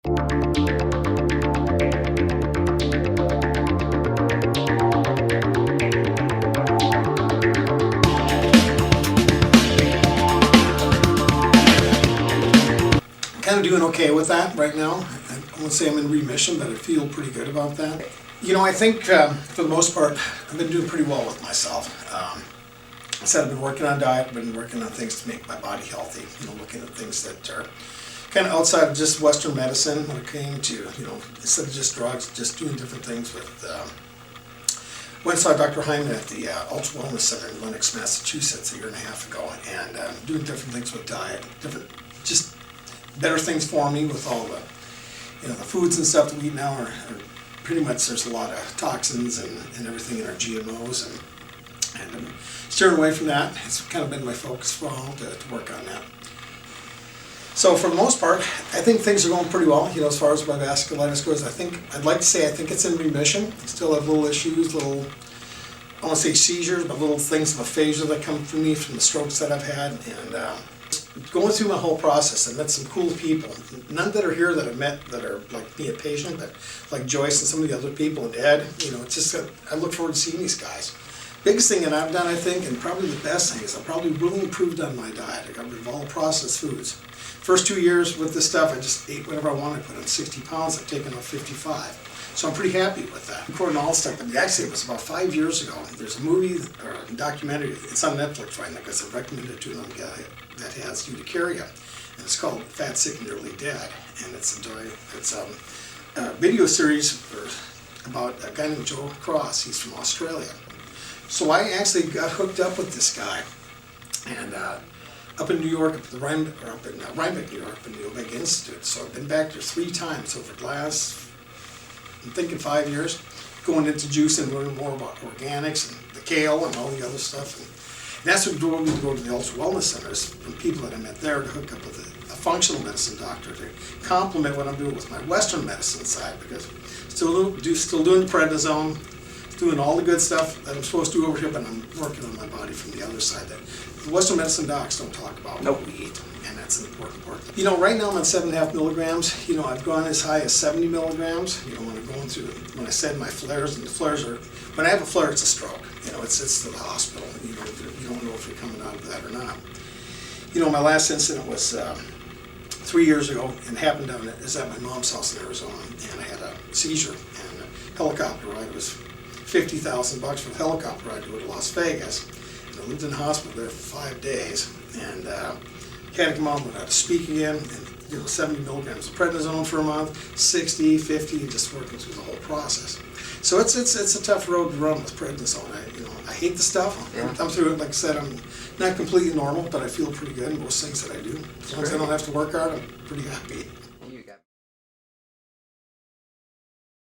Kind of doing okay with that right now. I won't say I'm in remission, but I feel pretty good about that. You know, I think for the most part, I've been doing pretty well with myself. I said I've been working on diet, I've been working on things to make my body healthy, you know, looking at things that are kind of outside of just Western medicine when it came to, you know, instead of just drugs, just doing different things with, went and saw Dr. Hyman at the Ultra Wellness Center in Lenox, Massachusetts a year and a half ago, and doing different things with diet, different, just better things for me with all the, you know, the foods and stuff that we eat now are pretty much, there's a lot of toxins and everything in our GMOs, and I'm steering away from that. It's kind of been my focus for a while to work on that. So for the most part, I think things are going pretty well, you know, as far as my vasculitis goes. I'd like to say I think it's in remission. I still have little issues, little, I won't say seizures, but little things of aphasia that come from me from the strokes that I've had, and going through my whole process. I met some cool people, none that are here that I've met that are like me a patient, but like Joyce and some of the other people and Ed, you know, it's just, I look forward to seeing these guys. Biggest thing that I've done, I think, and probably the best thing, is I've probably really improved on my diet. I got rid of all the processed foods. First 2 years with this stuff, I just ate whatever I wanted. I put on 60 pounds, I've taken off 55. So I'm pretty happy with that. According to all stuff, but actually it was about 5 years ago. There's a movie or a documentary, it's on Netflix right now, because I recommended it to a guy that has urticaria, and it's called Fat, Sick, and Nearly Dead. And it's a video series about a guy named Joe Cross. He's from Australia. So I actually got hooked up with this guy, and up in New York, up in Rhinebeck, New York, up in the Omega Institute. So I've been back there 3 times over the last, I'm thinking 5 years, going into juice and learning more about organics and the kale and all the other stuff. And that's what drove me to go to the Ultra Wellness Centers, and people that I met there to hook up with a functional medicine doctor to complement what I'm doing with my Western medicine side, because still doing the prednisone, doing all the good stuff that I'm supposed to do over here, but I'm working on my body from the other side that the Western medicine docs don't talk about what we eat, and that's an important part. You know, right now I'm on 7.5 milligrams. You know, I've gone as high as 70 milligrams. You know, when I'm going through, when I said my flares, and the flares are, when I have a flare, it's a stroke. You know, it's to the hospital. You don't know if you're coming out of that or not. You know, my last incident was 3 years ago, and happened down is at my mom's house in Arizona, and I had a seizure and a helicopter ride. It was $50,000 for the helicopter ride to go to Las Vegas. And I lived in the hospital there for 5 days, and had to come out when I had to speak again, and you know, 70 milligrams of prednisone for a month, 60, 50, and just working through the whole process. So it's a tough road to run with prednisone. I hate the stuff. Yeah. I'm through it. Like I said, I'm not completely normal, but I feel pretty good in most things that I do. As long as I don't have to work hard, I'm pretty happy.